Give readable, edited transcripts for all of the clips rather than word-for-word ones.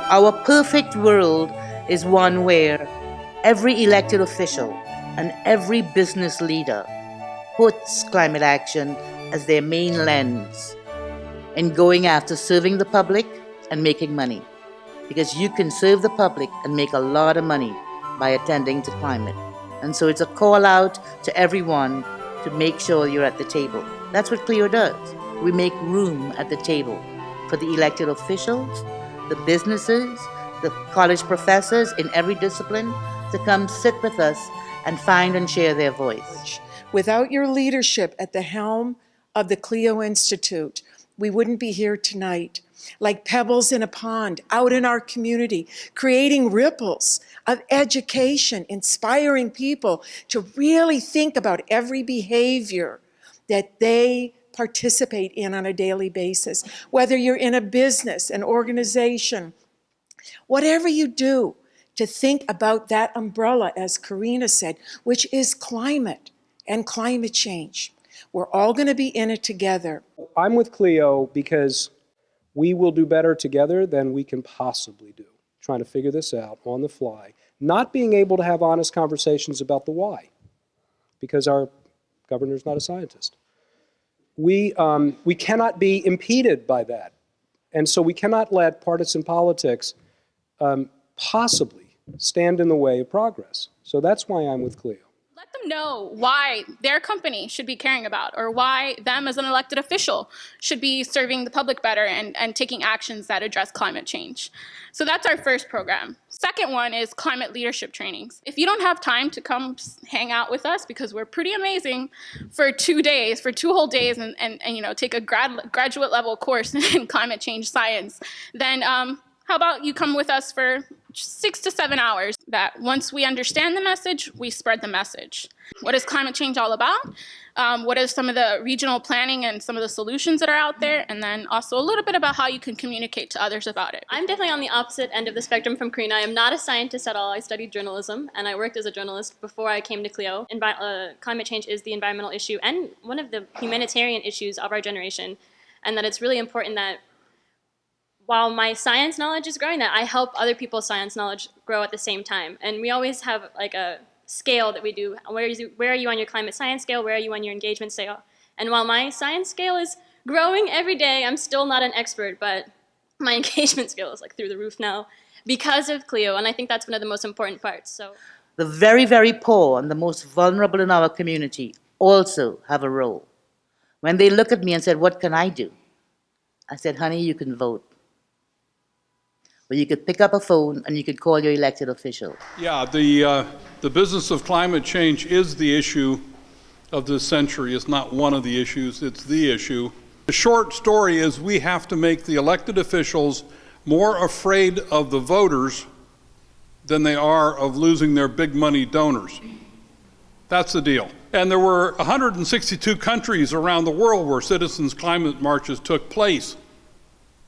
Our perfect world is one where every elected official and every business leader puts climate action as their main lens in going after serving the public and making money. Because you can serve the public and make a lot of money by attending to climate. And so it's a call out to everyone to make sure you're at the table. That's what CLEO does. We make room at the table for the elected officials, the businesses, the college professors in every discipline to come sit with us and find and share their voice. Without your leadership at the helm of the CLEO Institute, we wouldn't be here tonight, like pebbles in a pond, out in our community, creating ripples of education, inspiring people to really think about every behavior that they participate in on a daily basis. Whether you're in a business, an organization, whatever you do, to think about that umbrella, as Karina said, which is climate and climate change. We're all going to be in it together. I'm with CLEO because we will do better together than we can possibly do, trying to figure this out on the fly, not being able to have honest conversations about the why, because our governor's not a scientist. We cannot be impeded by that. And so we cannot let partisan politics possibly stand in the way of progress. So that's why I'm with CLEO. Let them know why their company should be caring about, or why them as an elected official should be serving the public better and taking actions that address climate change. So that's our first program. Second one is climate leadership trainings. If you don't have time to come hang out with us, because we're pretty amazing, for 2 days, for 2 whole days, and you know, take a graduate level course in climate change science, then how about you come with us for 6 to 7 hours, that once we understand the message, we spread the message. What is climate change all about? What is some of the regional planning and some of the solutions that are out there? And then also a little bit about how you can communicate to others about it. I'm definitely on the opposite end of the spectrum from Karina. I am not a scientist at all. I studied journalism, and I worked as a journalist before I came to CLEO. Climate change is the environmental issue and one of the humanitarian issues of our generation, and that it's really important that while my science knowledge is growing, that I help other people's science knowledge grow at the same time. And we always have like a scale that we do. Where are you on your climate science scale? Where are you on your engagement scale? And while my science scale is growing every day, I'm still not an expert, but my engagement scale is like through the roof now because of CLEO, and I think that's one of the most important parts. So, the very, very poor and the most vulnerable in our community also have a role. When they look at me and said, "What can I do?" I said, "Honey, you can vote. Or you could pick up a phone and you could call your elected official." Yeah, the business of climate change is the issue of this century. It's not one of the issues, it's the issue. The short story is we have to make the elected officials more afraid of the voters than they are of losing their big money donors. That's the deal. And there were 162 countries around the world where citizens' climate marches took place.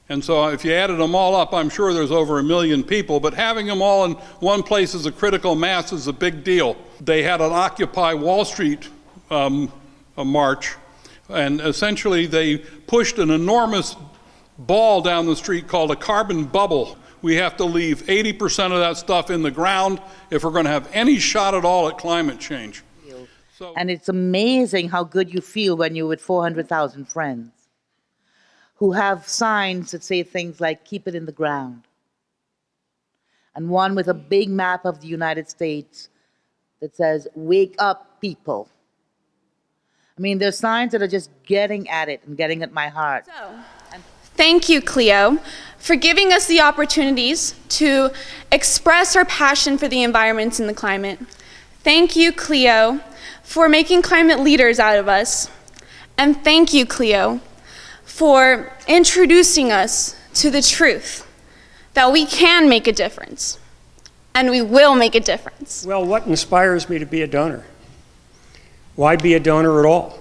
And so if you added them all up, I'm sure there's over 1 million people, but having them all in one place as a critical mass is a big deal. They had an Occupy Wall Street a march, and essentially they pushed an enormous ball down the street called a carbon bubble. We have to leave 80% of that stuff in the ground if we're going to have any shot at all at climate change. And it's amazing how good you feel when you're with 400,000 friends who have signs that say things like, "Keep it in the ground." And one with a big map of the United States that says, "Wake up, people." I mean, there's signs that are just getting at it and getting at my heart. Thank you, CLEO, for giving us the opportunities to express our passion for the environment and the climate. Thank you, CLEO, for making climate leaders out of us. And thank you, CLEO, for introducing us to the truth that we can make a difference, and we will make a difference. Well, what inspires me to be a donor? Why be a donor at all?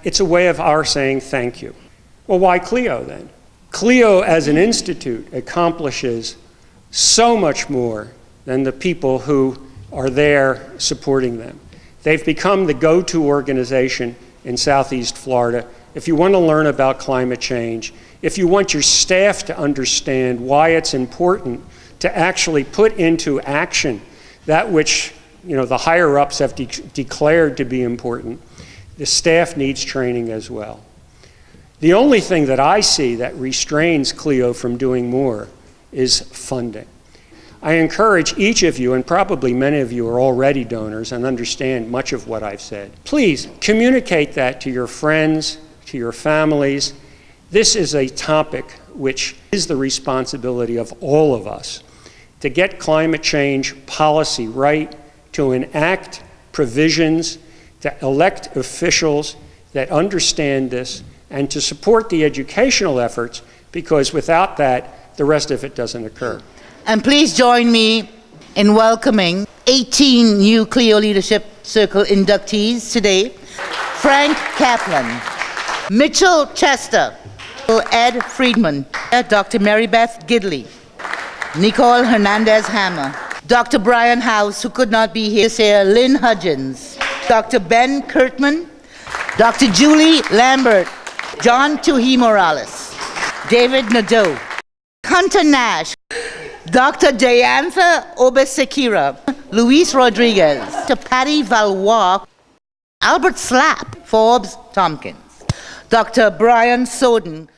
It's a way of our saying thank you. Well, why CLEO then? CLEO as an institute accomplishes so much more than the people who are there supporting them. They've become the go-to organization in Southeast Florida. If you want to learn about climate change, if you want your staff to understand why it's important to actually put into action that which the higher-ups have declared to be important. The staff needs training as well. The only thing that I see that restrains CLEO from doing more is funding. I encourage each of you, and probably many of you are already donors and understand much of what I've said. Please communicate that to your friends, to your families. This is a topic which is the responsibility of all of us to get climate change policy right, to enact provisions, to elect officials that understand this, and to support the educational efforts, because without that, the rest of it doesn't occur. And please join me in welcoming 18 new CLEO Leadership Circle inductees today. Frank Kaplan, Mitchell Chester, Ed Friedman, Dr. Mary Beth Gidley, Nicole Hernandez-Hammer, Dr. Brian House, who could not be here this year, Lynn Hudgens, Dr. Ben Kurtman, Dr. Julie Lambert, John Tuhi Morales, David Nadeau, Hunter Nash, Dr. Dayantha Obesekira, Luis Rodriguez, Dr. Patty Valois, Albert Slapp, Forbes Tompkins, Dr. Brian Soden,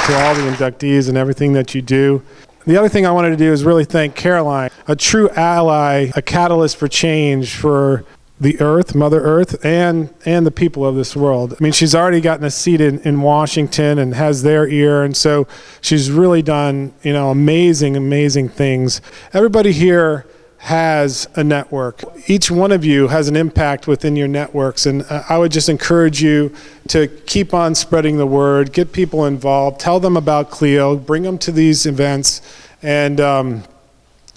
to all the inductees and everything that you do. The other thing I wanted to do is really thank Caroline, a true ally, a catalyst for change for the earth, Mother Earth, and the people of this world. I mean, she's already gotten a seat in Washington and has their ear, and so she's really done, amazing things. Everybody here has a network. Each one of you has an impact within your networks, and I would just encourage you to keep on spreading the word, get people involved, tell them about CLEO, bring them to these events, and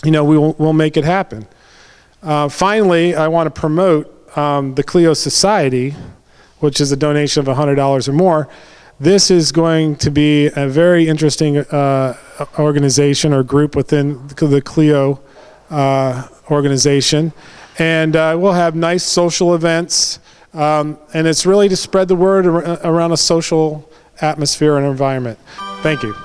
we'll make it happen. Finally, I want to promote the CLEO Society, which is a donation of $100 or more. This is going to be a very interesting organization or group within the CLEO organization, and we'll have nice social events, and it's really to spread the word around a social atmosphere and environment. Thank you.